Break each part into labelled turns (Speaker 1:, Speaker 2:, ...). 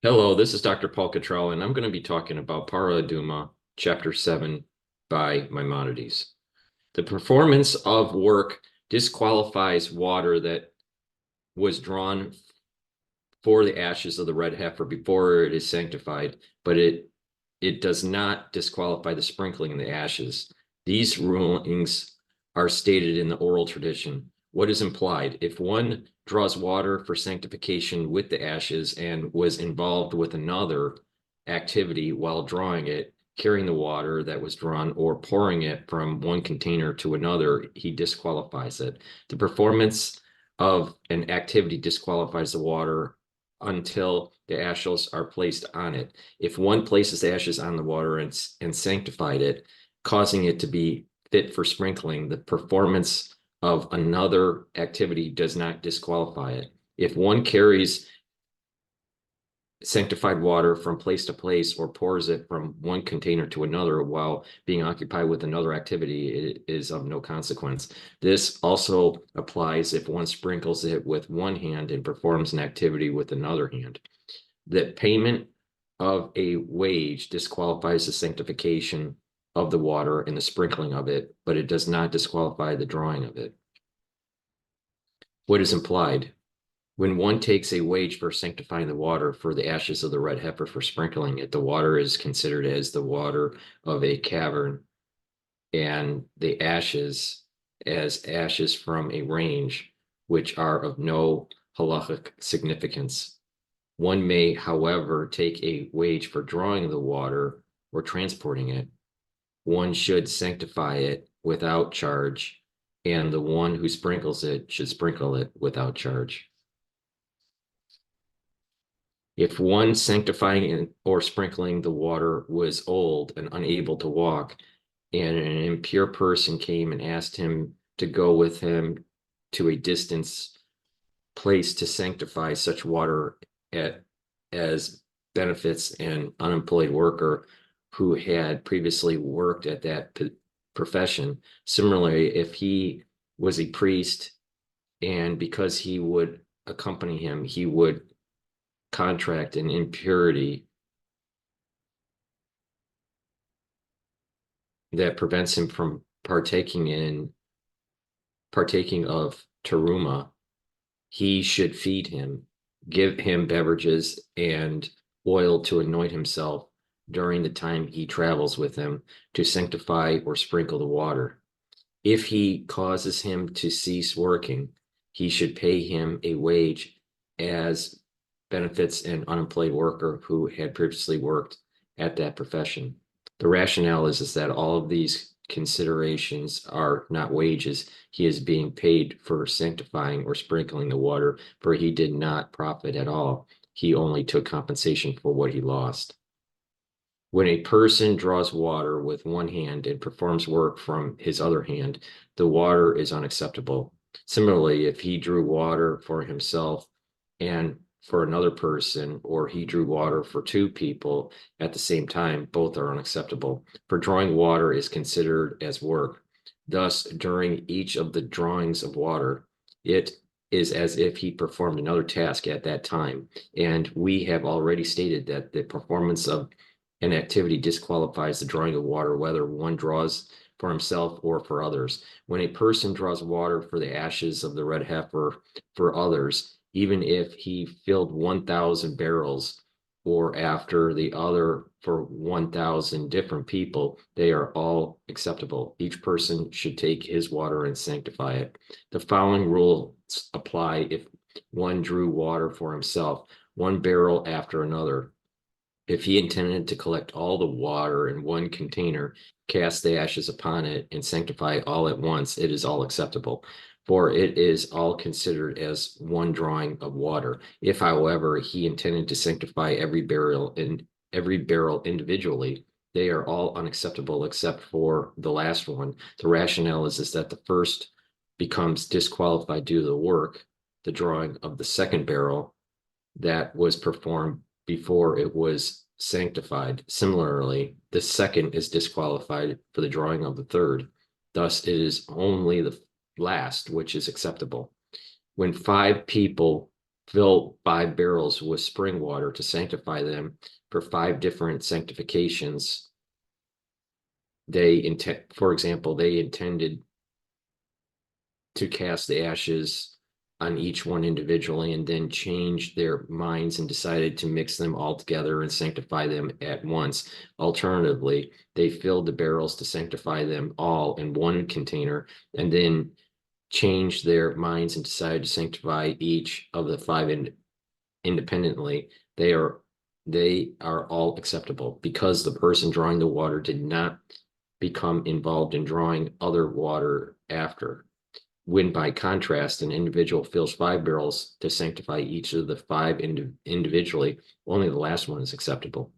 Speaker 1: Hello, this is Dr. Paul Cottrell, and I'm going to be talking about Parah Adumah, Chapter 7 by Maimonides. The performance of work disqualifies water that was drawn for the ashes of the red heifer before it is sanctified, but it does not disqualify the sprinkling of the ashes. These rulings are stated in the oral tradition. What is implied? If one draws water for sanctification with the ashes and was involved with another activity while drawing it, carrying the water that was drawn or pouring it from one container to another, he disqualifies it. The performance of an activity disqualifies the water until the ashes are placed on it. If one places ashes on the water and sanctified it, causing it to be fit for sprinkling, the performance of another activity does not disqualify it. If one carries sanctified water from place to place or pours it from one container to another while being occupied with another activity, it is of no consequence. This also applies if one sprinkles it with one hand and performs an activity with another hand. The payment of a wage disqualifies the sanctification of the water and the sprinkling of it, but it does not disqualify the drawing of it. What is implied? When one takes a wage for sanctifying the water for the ashes of the red heifer for sprinkling it, the water is considered as the water of a cavern, and the ashes as ashes from a range, which are of no halachic significance. One may, however, take a wage for drawing the water or transporting it. One should sanctify it without charge, and the one who sprinkles it should sprinkle it without charge. If one sanctifying or sprinkling the water was old and unable to walk, and an impure person came and asked him to go with him to a distance place to sanctify such water as benefits an unemployed worker who had previously worked at that profession. Similarly, if he was a priest and because he would accompany him, he would contract an impurity that prevents him from partaking of teruma, he should feed him, give him beverages and oil to anoint himself during the time he travels with him to sanctify or sprinkle the water. If he causes him to cease working, he should pay him a wage as benefits an unemployed worker who had previously worked at that profession. The rationale is that all of these considerations are not wages. He is being paid for sanctifying or sprinkling the water, for he did not profit at all. He only took compensation for what he lost. When a person draws water with one hand and performs work from his other hand, the water is unacceptable. Similarly, if he drew water for himself and for another person, or he drew water for two people at the same time, both are unacceptable. For drawing water is considered as work. Thus, during each of the drawings of water, it is as if he performed another task at that time. And we have already stated that the performance of an activity disqualifies the drawing of water, whether one draws for himself or for others. When a person draws water for the ashes of the red heifer for others, even if he filled 1,000 barrels or after the other for 1,000 different people, they are all acceptable. Each person should take his water and sanctify it. The following rules apply if one drew water for himself, one barrel after another. If he intended to collect all the water in one container, cast the ashes upon it, and sanctify all at once, it is all acceptable, for it is all considered as one drawing of water. If, however, he intended to sanctify every barrel individually, they are all unacceptable except for the last one. The rationale is that the first becomes disqualified due to the work, the drawing of the second barrel that was performed before it was sanctified. Similarly, the second is disqualified for the drawing of the third. Thus, it is only the last which is acceptable. When five people fill 5 barrels with spring water to sanctify them for 5 different sanctifications. For example, they intended to cast the ashes on each one individually and then changed their minds and decided to mix them all together and sanctify them at once. Alternatively, they filled the barrels to sanctify them all in one container and then changed their minds and decided to sanctify each of the 5 independently. They are all acceptable because the person drawing the water did not become involved in drawing other water after. When by contrast, an individual fills 5 barrels to sanctify each of the 5 individually, only the last one is acceptable.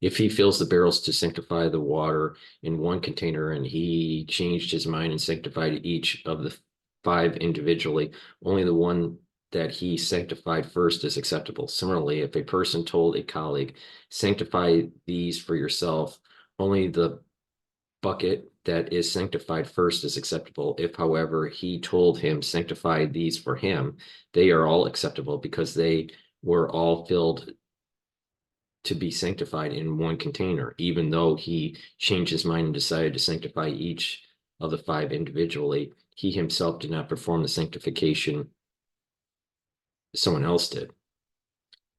Speaker 1: If he fills the barrels to sanctify the water in one container and he changed his mind and sanctified each of the 5 individually, only the one that he sanctified first is acceptable. Similarly, if a person told a colleague, sanctify these for yourself, only the bucket that is sanctified first is acceptable. If, however, he told him, sanctify these for him, they are all acceptable because they were all filled to be sanctified in one container, even though he changed his mind and decided to sanctify each of the 5 individually. He himself did not perform the sanctification, someone else did.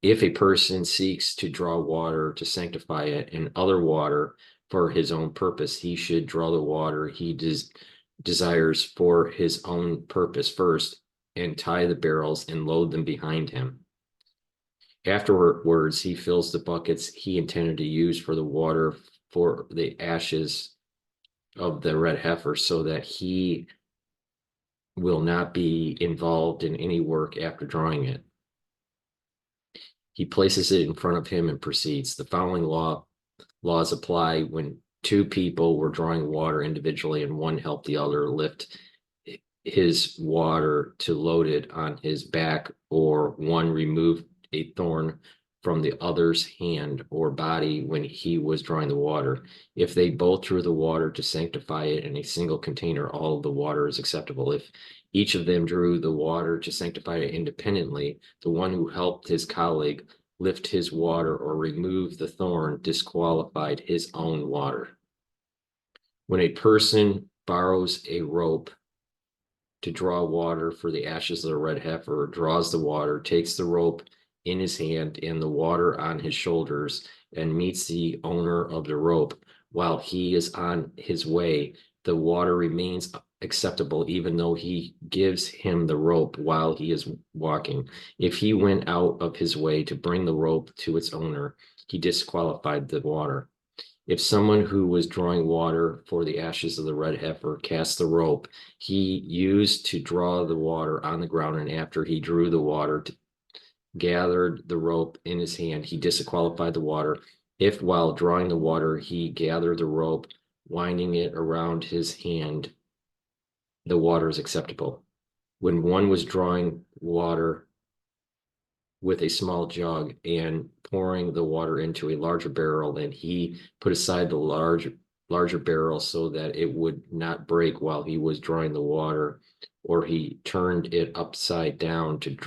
Speaker 1: If a person seeks to draw water to sanctify it and other water for his own purpose, he should draw the water he desires for his own purpose first and tie the barrels and load them behind him. Afterwards, he fills the buckets he intended to use for the water for the ashes of the red heifer so that he will not be involved in any work after drawing it. He places it in front of him and proceeds. The following laws apply when 2 people were drawing water individually and one helped the other lift his water to load it on his back, or one removed a thorn from the other's hand or body when he was drawing the water. If they both drew the water to sanctify it in a single container, all of the water is acceptable. If each of them drew the water to sanctify it independently, the one who helped his colleague lift his water or remove the thorn disqualified his own water. When a person borrows a rope to draw water for the ashes of the red heifer, draws the water, takes the rope in his hand and the water on his shoulders, and meets the owner of the rope while he is on his way, the water remains acceptable even though he gives him the rope while he is walking. If he went out of his way to bring the rope to its owner, he disqualified the water. If someone who was drawing water for the ashes of the red heifer cast the rope he used to draw the water on the ground, and after he drew the water, gathered the rope in his hand, he disqualified the water. If while drawing the water he gathered the rope, winding it around his hand, the water is acceptable. When one was drawing water with a small jug and pouring the water into a larger barrel, and he put aside the larger barrel so that it would not break while he was drawing the water, or he turned it upside down to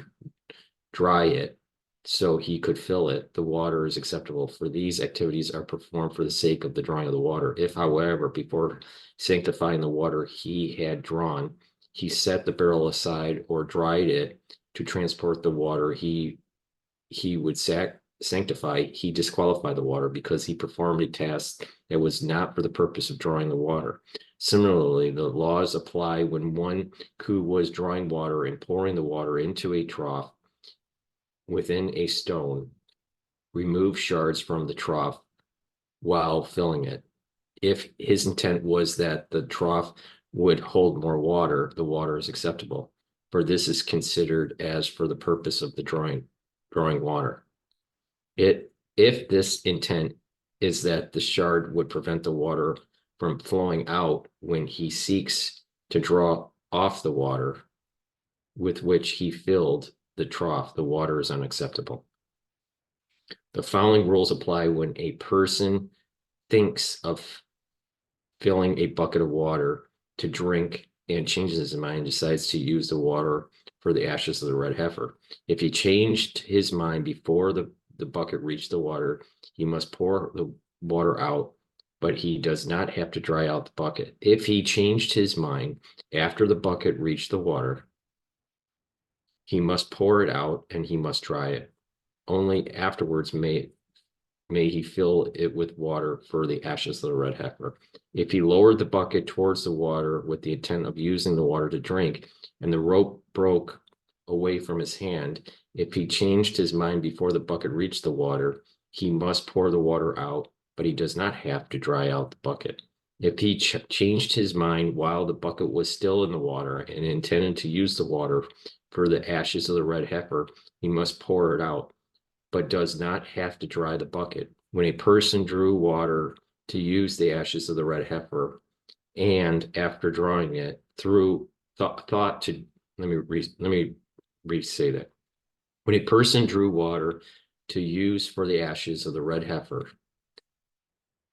Speaker 1: dry it so he could fill it, the water is acceptable. For these activities are performed for the sake of the drawing of the water. If, however, before sanctifying the water he had drawn, he set the barrel aside or dried it to transport the water he would sanctify, he disqualified the water because he performed a task that was not for the purpose of drawing the water. Similarly, the laws apply when one who was drawing water and pouring the water into a trough within a stone remove shards from the trough while filling it. If his intent was that the trough would hold more water, the water is acceptable, for this is considered as for the purpose of the drawing water. If this intent is that the shard would prevent the water from flowing out when he seeks to draw off the water with which he filled the trough, the water is unacceptable. The following rules apply when a person thinks of filling a bucket of water to drink and changes his mind and decides to use the water for the ashes of the red heifer. If he changed his mind before the bucket reached the water, he must pour the water out, but he does not have to dry out the bucket. If he changed his mind after the bucket reached the water, he must pour it out and he must dry it. Only afterwards may he fill it with water for the ashes of the red heifer. If he lowered the bucket towards the water with the intent of using the water to drink, and the rope broke away from his hand, if he changed his mind before the bucket reached the water, he must pour the water out, but he does not have to dry out the bucket. If he changed his mind while the bucket was still in the water and intended to use the water for the ashes of the red heifer, he must pour it out, but does not have to dry the bucket. When a person drew water to use the ashes of the red heifer, and after drawing it through thought to, let me re-say that. When a person drew water to use for the ashes of the red heifer,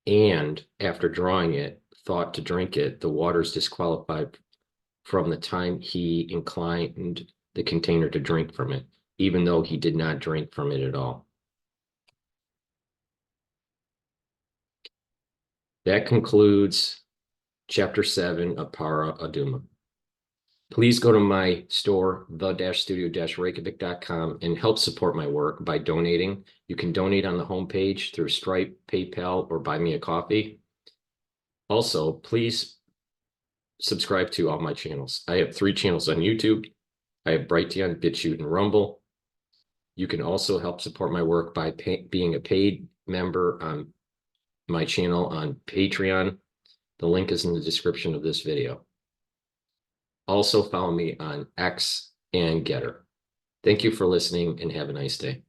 Speaker 1: and after drawing it, thought to drink it, the water is disqualified from the time he inclined the container to drink from it, even though he did not drink from it at all. That concludes Chapter 7 of Parah Adumah. Please go to my store, the-studio-reykjavik.com, and help support my work by donating. You can donate on the homepage through Stripe, PayPal, or Buy Me a Coffee. Also, please subscribe to all my channels. I have 3 channels on YouTube. I have Brighteon, Bitchute, and Rumble. You can also help support my work by being a paid member on my channel on Patreon. The link is in the description of this video. Also follow me on X and GETTR. Thank you for listening and have a nice day.